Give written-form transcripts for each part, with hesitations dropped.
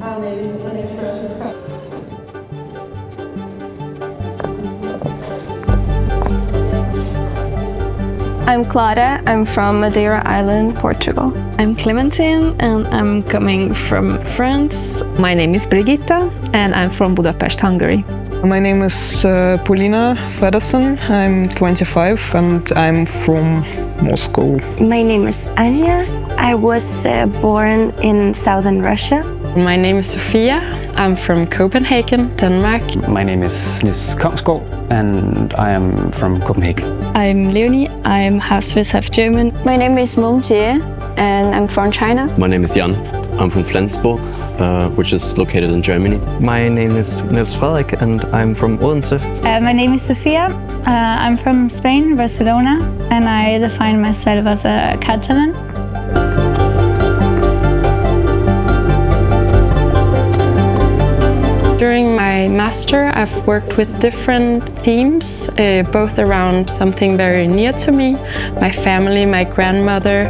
I'm Clara, I'm from Madeira Island, Portugal. I'm Clementine and I'm coming from France. My name is Brigitta and I'm from Budapest, Hungary. My name is Polina Feddersen, I'm 25 and I'm from Moscow. My name is Anya. I was born in southern Russia. My name is Sofia. I'm from Copenhagen, Denmark. My name is Nis Kongsgaard and I am from Copenhagen. I'm Leonie. I'm half Swiss, half German. My name is Meng Jie and I'm from China. My name is Jan. I'm from Flensburg, which is located in Germany. My name is Nils Frederik and I'm from Odense. My name is Sofia. I'm from Spain, Barcelona, and I define myself as a Catalan. During my master, I've worked with different themes, both around something very near to me, my family, my grandmother,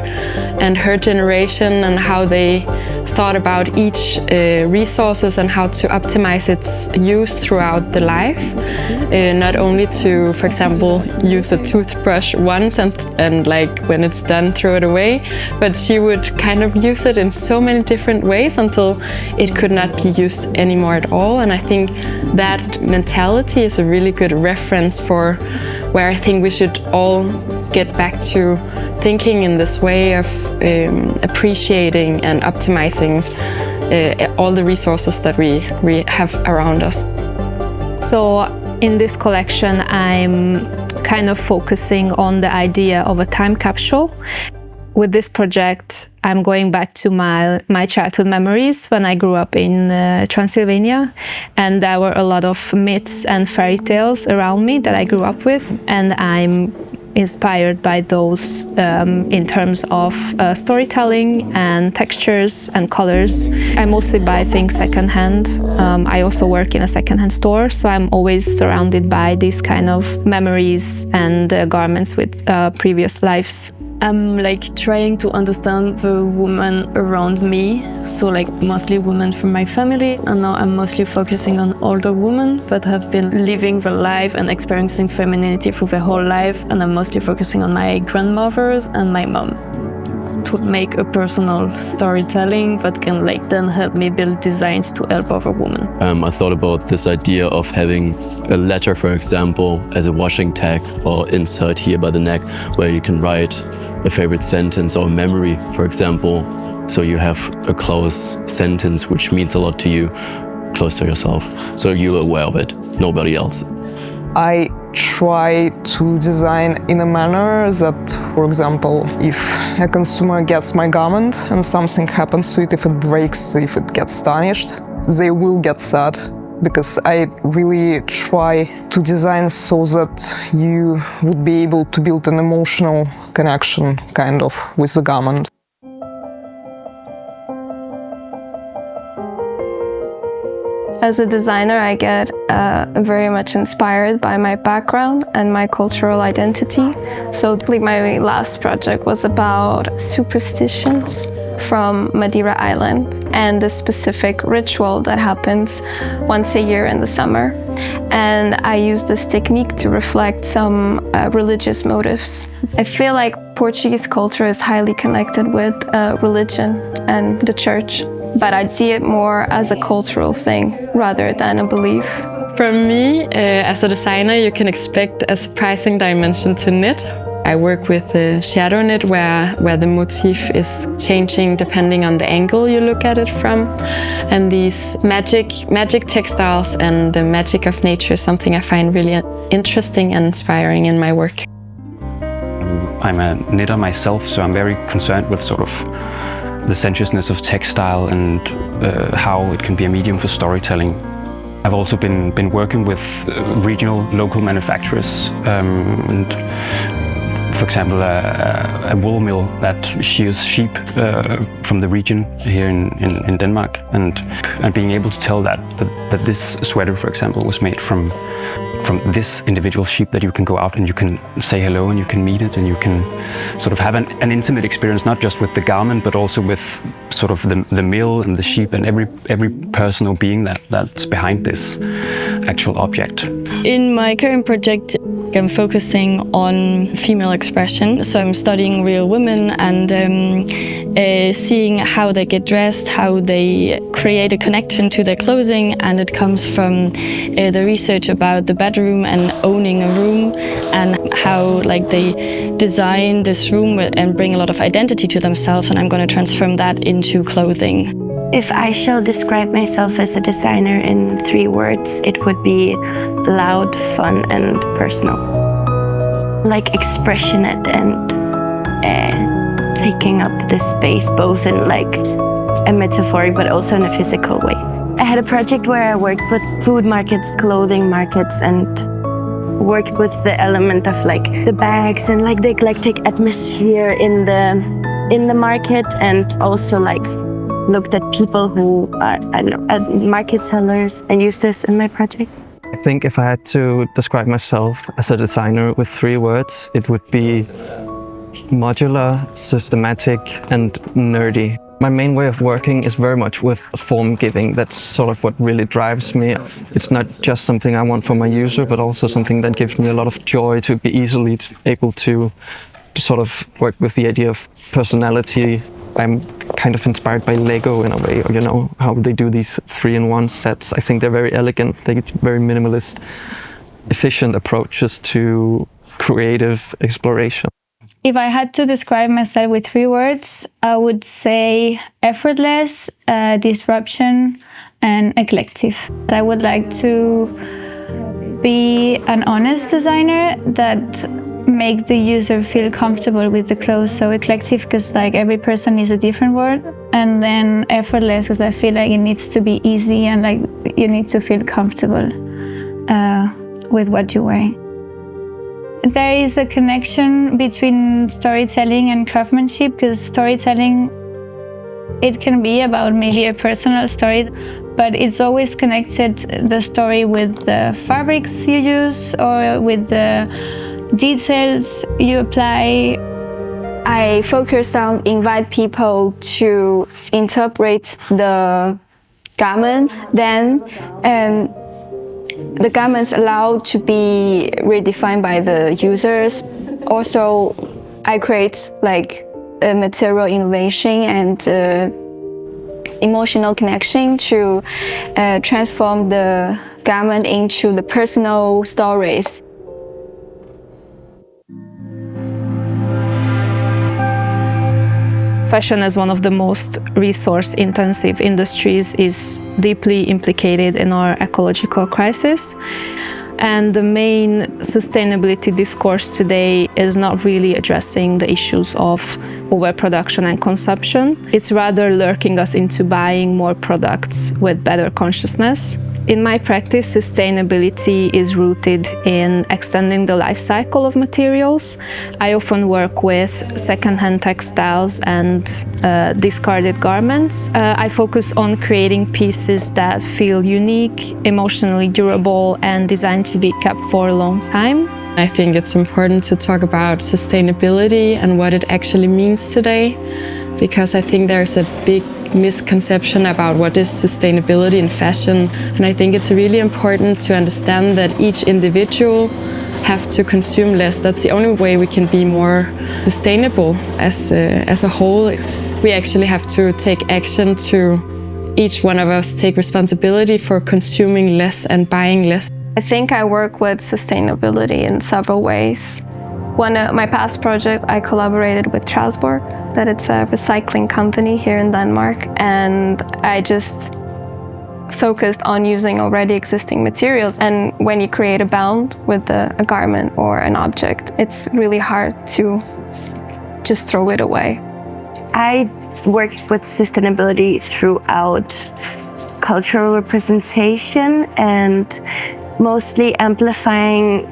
and her generation, and how they thought about each resources and how to optimize its use throughout the life. Not only to, for example, use a toothbrush once and like when it's done, throw it away, but she would kind of use it in so many different ways until it could not be used anymore at all. And I think that mentality is a really good reference for where I think we should all get back to thinking in this way of appreciating and optimizing all the resources that we have around us. So in this collection, I'm kind of focusing on the idea of a time capsule. With this project, I'm going back to my childhood memories when I grew up in Transylvania, and there were a lot of myths and fairy tales around me that I grew up with, and I'm inspired by those in terms of storytelling and textures and colors. I mostly buy things secondhand. I also work in a secondhand store, so I'm always surrounded by these kind of memories and garments with previous lives. I'm like trying to understand the woman around me, so like mostly women from my family, and now I'm mostly focusing on older women that have been living their life and experiencing femininity through their whole life, and I'm mostly focusing on my grandmothers and my mom to make a personal storytelling that can like then help me build designs to help other women. I thought about this idea of having a letter, for example, as a washing tag or insert here by the neck, where you can write a favorite sentence or a memory, for example. So you have a close sentence which means a lot to you, close to yourself. So you're aware of it, nobody else. I try to design in a manner that, for example, if a consumer gets my garment and something happens to it, if it breaks, if it gets tarnished, they will get sad. Because I really try to design so that you would be able to build an emotional connection, kind of, with the garment. As a designer, I get very much inspired by my background and my cultural identity. So my last project was about superstitions from Madeira Island and the specific ritual that happens once a year in the summer. And I use this technique to reflect some religious motives. I feel like Portuguese culture is highly connected with religion and the church, but I'd see it more as a cultural thing rather than a belief. From me, as a designer, you can expect a surprising dimension to knit. I work with a shadow knit where the motif is changing depending on the angle you look at it from. And these magic textiles and the magic of nature is something I find really interesting and inspiring in my work. I'm a knitter myself, so I'm very concerned with sort of the sensuousness of textile and how it can be a medium for storytelling. I've also been working with regional local manufacturers and for example, a wool mill that shears sheep from the region here in Denmark, and being able to tell that this sweater, for example, was made from this individual sheep, that you can go out and you can say hello and you can meet it and you can sort of have an intimate experience, not just with the garment, but also with sort of the mill and the sheep and every personal being that's behind this actual object. In my current project, I'm focusing on female expression. So I'm studying real women and seeing how they get dressed, how they create a connection to their clothing. And it comes from the research about the bedroom and owning a room, and how like they design this room and bring a lot of identity to themselves. And I'm going to transform that into clothing. If I shall describe myself as a designer in 3 words, it would be loud, fun, and personal. Like expressionate and taking up the space, both in like a metaphoric but also in a physical way. I had a project where I worked with food markets, clothing markets, and worked with the element of like the bags and like the eclectic atmosphere in the market, and also like looked at people who are, I don't know, market sellers, and used this in my project. I think if I had to describe myself as a designer with 3 words, it would be modular, systematic, and nerdy. My main way of working is very much with form giving. That's sort of what really drives me. It's not just something I want for my user, but also something that gives me a lot of joy to be easily able to sort of work with the idea of personality. I'm kind of inspired by Lego in a way, you know, how they do these 3-in-1 sets. I think they're very elegant. They get very minimalist, efficient approaches to creative exploration. If I had to describe myself with 3 words, I would say effortless, disruption, and eclectic. I would like to be an honest designer that make the user feel comfortable with the clothes. So eclectic because like every person is a different word, and then effortless because I feel like it needs to be easy and like you need to feel comfortable with what you're wearing. There is a connection between storytelling and craftsmanship, because storytelling, it can be about maybe a personal story, but it's always connected the story with the fabrics you use or with the details you apply. I focus on invite people to interpret the garment, then the garments allowed to be redefined by the users. Also, I create like a material innovation and emotional connection to transform the garment into the personal stories. Fashion as one of the most resource-intensive industries is deeply implicated in our ecological crisis. And the main sustainability discourse today is not really addressing the issues of overproduction and consumption. It's rather lurking us into buying more products with better consciousness. In my practice, sustainability is rooted in extending the life cycle of materials. I often work with secondhand textiles and discarded garments. I focus on creating pieces that feel unique, emotionally durable, and designed to be kept for a long time. I think it's important to talk about sustainability and what it actually means today, because I think there's a big misconception about what is sustainability in fashion. And I think it's really important to understand that each individual have to consume less. That's the only way we can be more sustainable as a whole. We actually have to take action to each one of us take responsibility for consuming less and buying less. I think I work with sustainability in several ways. My past project, I collaborated with Strasbourg, that it's a recycling company here in Denmark, and I just focused on using already existing materials. And when you create a bond with a garment or an object, it's really hard to just throw it away. I worked with sustainability throughout cultural representation and mostly amplifying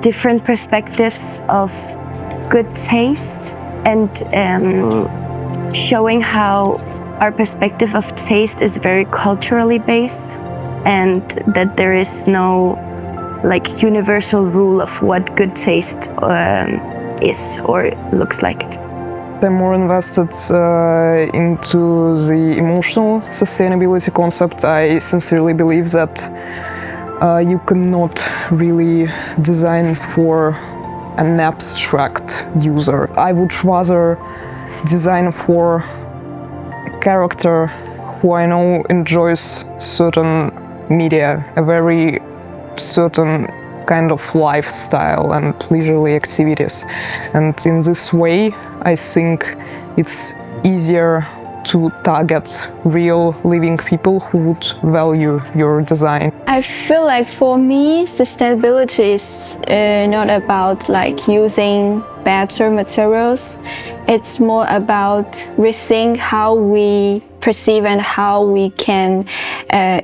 different perspectives of good taste and showing how our perspective of taste is very culturally based, and that there is no like universal rule of what good taste is or looks like. I'm more invested into the emotional sustainability concept. I sincerely believe that you cannot really design for an abstract user. I would rather design for a character who I know enjoys certain media, a very certain kind of lifestyle and leisurely activities. And in this way, I think it's easier to target real living people who would value your design. I feel like for me, sustainability is not about like using better materials. It's more about rethink how we perceive and how we can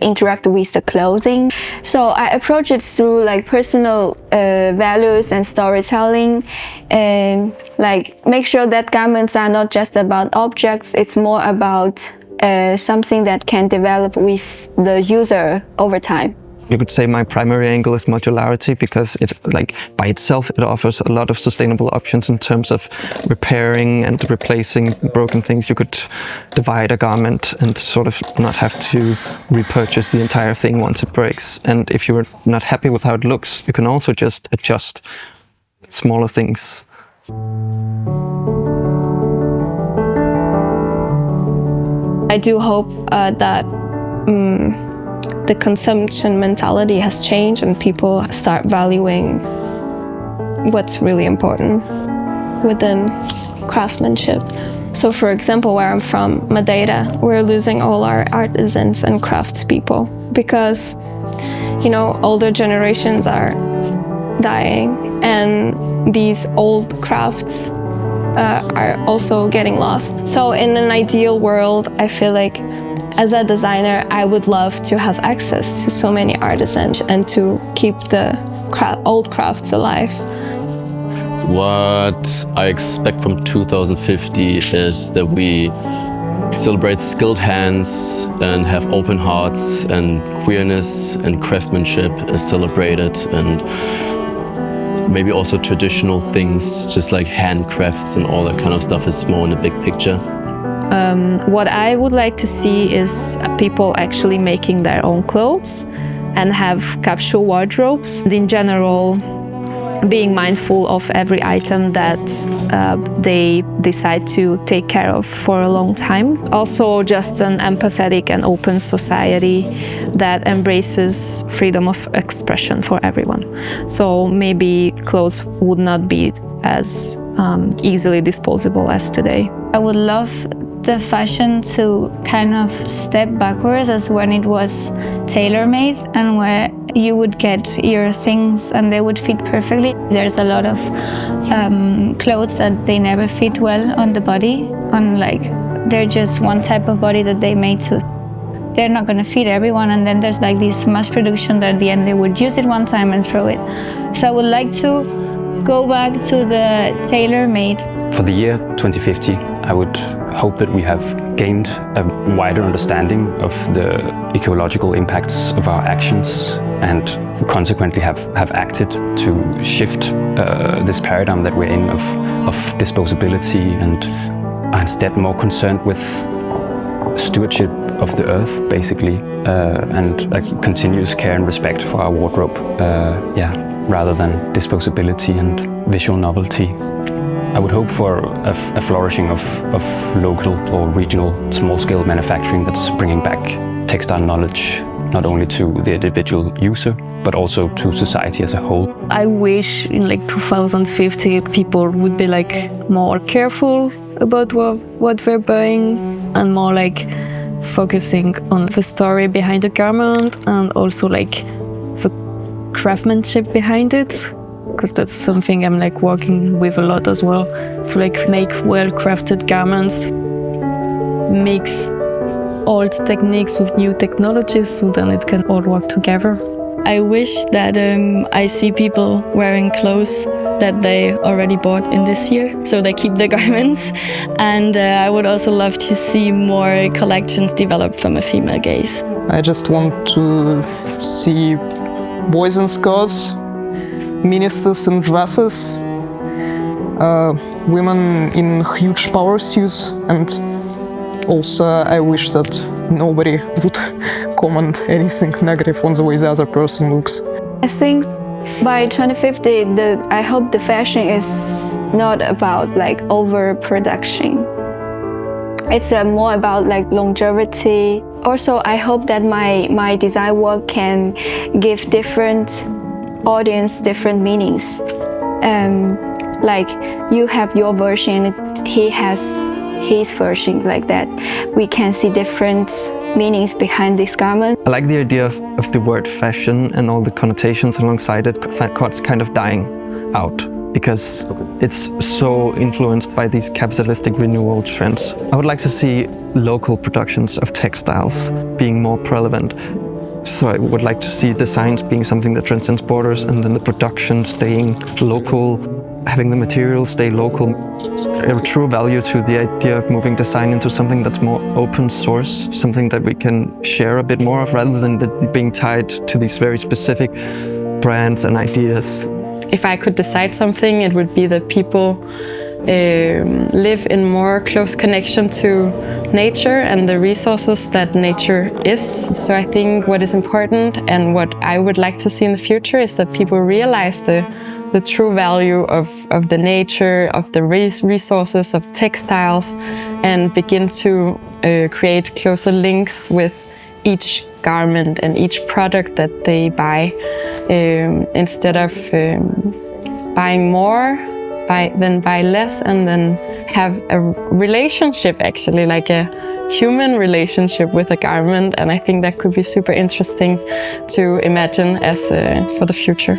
interact with the clothing. So I approach it through like personal values and storytelling, and like make sure that garments are not just about objects. It's more about something that can develop with the user over time. You could say my primary angle is modularity, because it, like by itself, it offers a lot of sustainable options in terms of repairing and replacing broken things. You could divide a garment and sort of not have to repurchase the entire thing once it breaks. And if you're not happy with how it looks, you can also just adjust smaller things. I do hope that the consumption mentality has changed and people start valuing what's really important within craftsmanship. So for example, where I'm from, Madeira, we're losing all our artisans and craftspeople because, you know, older generations are dying and these old crafts are also getting lost. So in an ideal world, I feel like as a designer, I would love to have access to so many artisans and to keep the old crafts alive. What I expect from 2050 is that we celebrate skilled hands and have open hearts, and queerness and craftsmanship is celebrated, and maybe also traditional things, just like handcrafts and all that kind of stuff is more in the big picture. What I would like to see is people actually making their own clothes and have capsule wardrobes. In general, being mindful of every item that they decide to take care of for a long time. Also just an empathetic and open society that embraces freedom of expression for everyone. So maybe clothes would not be as easily disposable as today. I would love the fashion to kind of step backwards as when it was tailor-made and where you would get your things and they would fit perfectly. There's a lot of clothes that they never fit well on the body, they're just one type of body that they made to. They're not going to fit everyone, and then there's like this mass production that at the end they would use it one time and throw it. So I would like to go back to the tailor-made. For the year 2050, I would hope that we have gained a wider understanding of the ecological impacts of our actions and consequently have acted to shift this paradigm that we're in of disposability, and are instead more concerned with stewardship of the earth, basically, and like continuous care and respect for our wardrobe, rather than disposability and visual novelty. I would hope for a flourishing of local or regional small-scale manufacturing that's bringing back textile knowledge not only to the individual user, but also to society as a whole. I wish in like 2050 people would be like more careful about what they're buying and more like focusing on the story behind the garment and also like the craftsmanship behind it. Because that's something I'm like working with a lot as well, to like make well-crafted garments, mix old techniques with new technologies, so then it can all work together. I wish that I see people wearing clothes that they already bought in this year, so they keep their garments. And I would also love to see more collections developed from a female gaze. I just want to see boys in skirts, ministers in dresses, women in huge power suits, and also I wish that nobody would comment anything negative on the way the other person looks. I think by 2050, I hope the fashion is not about like overproduction. It's more about like longevity. Also, I hope that my design work can give different audience different meanings. Like you have your version, he has his version, like that. We can see different meanings behind this garment. I like the idea of the word fashion and all the connotations alongside it kind of dying out, because it's so influenced by these capitalistic renewal trends. I would like to see local productions of textiles being more prevalent. So I would like to see designs being something that transcends borders, and then the production staying local, having the materials stay local. A true value to the idea of moving design into something that's more open source, something that we can share a bit more of, rather than being tied to these very specific brands and ideas. If I could decide something, it would be that people live in more close connection to nature and the resources that nature is. So I think what is important and what I would like to see in the future is that people realize the true value of the nature, of the resources, of textiles, and begin to create closer links with each garment and each product that they buy, instead of buying more, then buy less, and then have a relationship, actually, like a human relationship with a garment. And I think that could be super interesting to imagine as for the future.